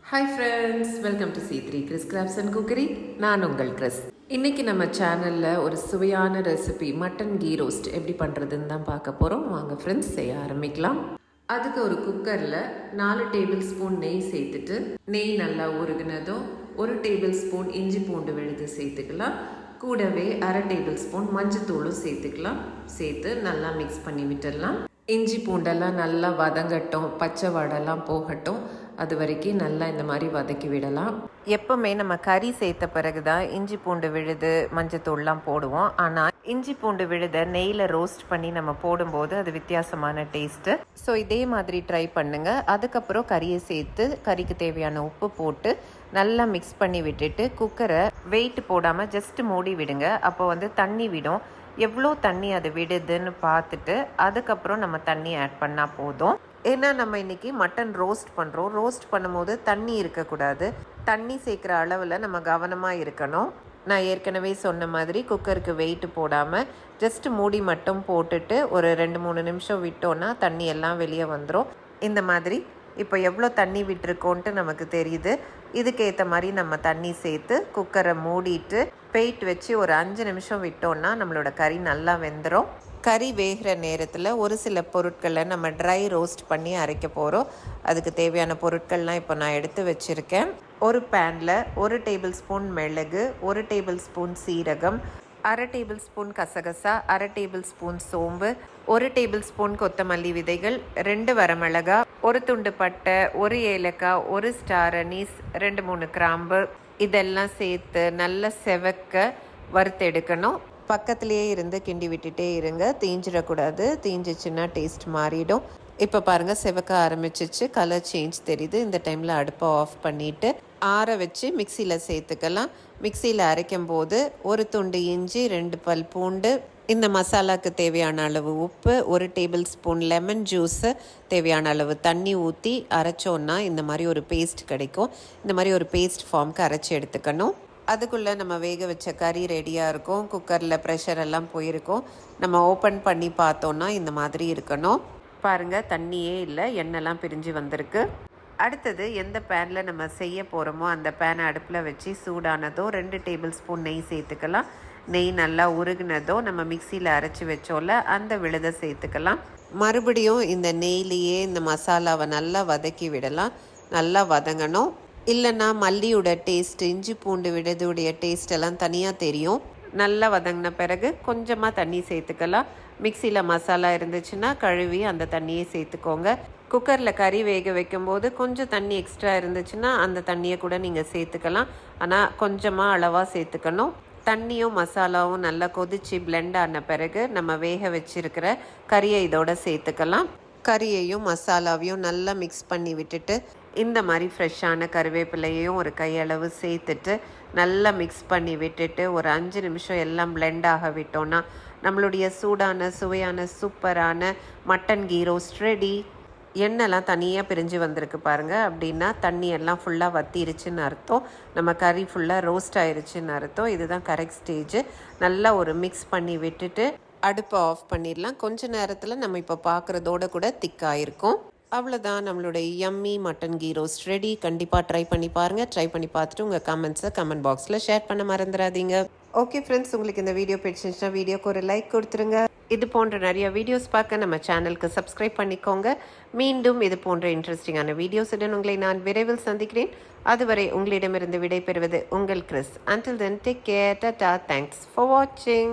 Hi friends, welcome to C3 Chris crafts and cookery. நான் உங்கள் Chris. இன்றைக்கி நம்ம சேனலில் ஒரு சுவையான ரெசிபி மட்டன் கீ ரோஸ்ட் எப்படி பண்ணுறதுன்னு தான் பார்க்க போகிறோம். வாங்க ஃப்ரெண்ட்ஸ், செய்ய ஆரம்பிக்கலாம். அதுக்கு ஒரு குக்கரில் 4 டேபிள் ஸ்பூன் நெய் சேர்த்துட்டு, நெய் நல்லா உருகுனதும் 1 டேபிள் ஸ்பூன் இஞ்சி பூண்டு விழுது சேர்த்துக்கலாம். கூடவே 1/2 டேபிள் ஸ்பூன் மஞ்சத்தூளும் சேர்த்துக்கலாம். சேர்த்து நல்லா மிக்ஸ் பண்ணி விட்டுடலாம். இஞ்சி பூண்டெல்லாம் நல்லா வதங்கட்டும், பச்சை வாடெல்லாம் போகட்டும். அது வரைக்கும் நல்லா இந்த மாதிரி வதக்கி விடலாம். எப்பவுமே நம்ம கறி சேர்த்த பிறகு தான் இஞ்சி பூண்டு விழுது மஞ்சத்தூள்லாம் போடுவோம். ஆனால் இஞ்சி பூண்டு விழுதை நெய்யில் ரோஸ்ட் பண்ணி நம்ம போடும்போது அது வித்தியாசமான டேஸ்ட்டு. ஸோ இதே மாதிரி ட்ரை பண்ணுங்கள். அதுக்கப்புறம் கறியை சேர்த்து கறிக்கு தேவையான உப்பு போட்டு நல்லா மிக்ஸ் பண்ணி விட்டுட்டு குக்கரை வெயிட் போடாமல் ஜஸ்ட் மூடி விடுங்க. அப்போ தண்ணி விடும். எவ்வளோ தண்ணி அது விடுதுன்னு பார்த்துட்டு அதுக்கப்புறம் நம்ம தண்ணி ஆட் பண்ணால் போதும். ஏன்னா நம்ம இன்றைக்கி மட்டன் ரோஸ்ட் பண்ணுறோம். ரோஸ்ட் பண்ணும்போது தண்ணி இருக்கக்கூடாது. தண்ணி சேர்க்குற அளவில் நம்ம கவனமாக இருக்கணும். நான் ஏற்கனவே சொன்ன மாதிரி குக்கருக்கு வெயிட் போடாமல் ஜஸ்ட் மூடி மட்டும் போட்டுட்டு ஒரு 2-3 நிமிஷம் விட்டோன்னா தண்ணி எல்லாம் வெளியே வந்துடும். இந்த மாதிரி இப்போ எவ்வளோ தண்ணி விட்டுருக்கோன்ட்டு நமக்கு தெரியுது. இதுக்கேற்ற மாதிரி நம்ம தண்ணி சேர்த்து குக்கரை மூடிட்டு வெயிட் வச்சு ஒரு 5 நிமிஷம் விட்டோன்னா நம்மளோட கறி நல்லா வெந்துடும். கறி வேகிற நேரத்தில் ஒரு சில பொருட்களை நம்ம ட்ரை ரோஸ்ட் பண்ணி அரைக்க போகிறோம். அதுக்கு தேவையான பொருட்கள்லாம் இப்போ நான் எடுத்து வச்சுருக்கேன். ஒரு பேனில் 1 டேபிள் ஸ்பூன் மிளகு, 1 டேபிள் ஸ்பூன் சீரகம், 1/2 டேபிள் ஸ்பூன் கசகசா, 1/2 டேபிள் ஸ்பூன் சோம்பு, 1 டேபிள் ஸ்பூன் கொத்தமல்லி விதைகள், 2 வரமிளகா, 1 துண்டு பட்டை, 1 ஏலக்காய், 1 ஸ்டார் அனீஸ், 2-3 கிராம்பு இதெல்லாம் சேர்த்து நல்லா செவக்க வறுத்தெடுக்கணும். பக்கத்துலேயே இருந்து கிண்டி விட்டுட்டே இருங்க, தீஞ்சிடக்கூடாது. தீஞ்சிச்சுன்னா டேஸ்ட் மாறிடும். இப்போ பாருங்கள், செவக்க ஆரம்பிச்சிச்சு, கலர் சேஞ்ச் தெரியுது. இந்த டைமில் அடுப்பை ஆஃப் பண்ணிவிட்டு ஆற வச்சு மிக்சியில் சேர்த்துக்கலாம். மிக்சியில் அரைக்கும் போது 1 துண்டு இஞ்சி, 2 பல் பூண்டு, இந்த மசாலாவுக்கு தேவையான அளவு உப்பு, 1 டேபிள் ஸ்பூன் லெமன் ஜூஸு, தேவையான அளவு தண்ணி ஊற்றி அரைச்சோன்னா இந்த மாதிரி ஒரு பேஸ்ட் கிடைக்கும். இந்த மாதிரி ஒரு பேஸ்ட் ஃபார்முக்கு அரைச்சி எடுத்துக்கணும். அதுக்குள்ளே நம்ம வேக வச்ச கறி ரெடியாக இருக்கும். குக்கரில் ப்ரெஷர் எல்லாம் போயிருக்கும். நம்ம ஓப்பன் பண்ணி பார்த்தோன்னா இந்த மாதிரி இருக்கணும். பாருங்கள், தண்ணியே இல்லை, எண்ணெய்லாம் பிரிஞ்சு வந்திருக்கு. அடுத்தது எந்த பேனில் நம்ம செய்ய போகிறோமோ அந்த பேனை அடுப்பில் வச்சு சூடானதோ 2 டேபிள் ஸ்பூன் நெய் சேர்த்துக்கலாம். நெய் நல்லா உருகுனதோ நம்ம மிக்சியில் அரைச்சி வச்சோல அந்த விழுதை சேர்த்துக்கலாம். மறுபடியும் இந்த நெய்லேயே இந்த மசாலாவை நல்லா வதக்கி விடலாம். நல்லா வதங்கணும். இல்லைன்னா மல்லியோட டேஸ்ட், இஞ்சி பூண்டு விழுதுடைய டேஸ்ட் எல்லாம் தனியாக தெரியும். நல்லா வதங்கின பிறகு கொஞ்சமாக தண்ணி சேர்த்துக்கலாம். மிக்சியில் மசாலா இருந்துச்சுன்னா கழுவி அந்த தண்ணியை சேர்த்துக்கோங்க. குக்கரில் கறி வேக வைக்கும்போது கொஞ்சம் தண்ணி எக்ஸ்ட்ரா இருந்துச்சுன்னா அந்த தண்ணியை கூட நீங்கள் சேர்த்துக்கலாம். ஆனால் கொஞ்சமாக அளவாக சேர்த்துக்கணும். தண்ணியும் மசாலாவும் நல்லா கொதித்து பிளெண்ட் ஆன பிறகு நம்ம வேக வச்சிருக்கிற கறியை இதோட சேர்த்துக்கலாம். கறியையும் மசாலாவையும் நல்லா மிக்ஸ் பண்ணி விட்டுட்டு இந்த மாதிரி ஃப்ரெஷ்ஷான கருவேப்பிலையையும் ஒரு கையளவு சேர்த்துட்டு நல்லா மிக்ஸ் பண்ணி விட்டுட்டு ஒரு 5 நிமிஷம் எல்லாம் பிளெண்ட் ஆக விட்டோன்னா நம்மளுடைய சூடான சுவையான சூப்பரான மட்டன் கீ ரோஸ்ட் ரெடி. எண்ணெய்லாம் தனியாக பிரிஞ்சு வந்திருக்கு பாருங்கள். அப்படின்னா தண்ணி எல்லாம் ஃபுல்லாக வத்திருச்சுன்னு அர்த்தம். நம்ம கறி ஃபுல்லாக ரோஸ்ட் ஆயிடுச்சுன்னு அர்த்தம். இதுதான் கரெக்ட் ஸ்டேஜ். நல்லா ஒரு மிக்ஸ் பண்ணி விட்டுட்டு அடுப்பை ஆஃப் பண்ணிடலாம். கொஞ்ச நேரத்தில் நம்ம இப்போ பார்க்குறதோட கூட திக்காயிருக்கும். அவ்வளோதான், நம்மளுடைய yummy mutton ghee roast ready. கண்டிப்பாக ட்ரை பண்ணி பாருங்கள். ட்ரை பண்ணி பார்த்துட்டு உங்கள் கமெண்ட்ஸை கமெண்ட் பாக்ஸில் ஷேர் பண்ண மறந்துடாதீங்க. ஓகே ஃப்ரெண்ட்ஸ், உங்களுக்கு இந்த வீடியோ பிடிச்சிருந்துச்சுன்னா வீடியோக்கு ஒரு லைக் கொடுத்துருங்க. இது போன்ற நிறைய வீடியோஸ் பார்க்க நம்ம சேனலுக்கு சப்ஸ்கிரைப் பண்ணிக்கோங்க. மீண்டும் இது போன்ற இன்ட்ரெஸ்டிங்கான வீடியோஸுடன் உங்களை நான் விரைவில் சந்திக்கிறேன். அதுவரை உங்களிடமிருந்து விடைபெறுவது உங்கள் Chris. Until then, take care. Tata. Thanks for watching.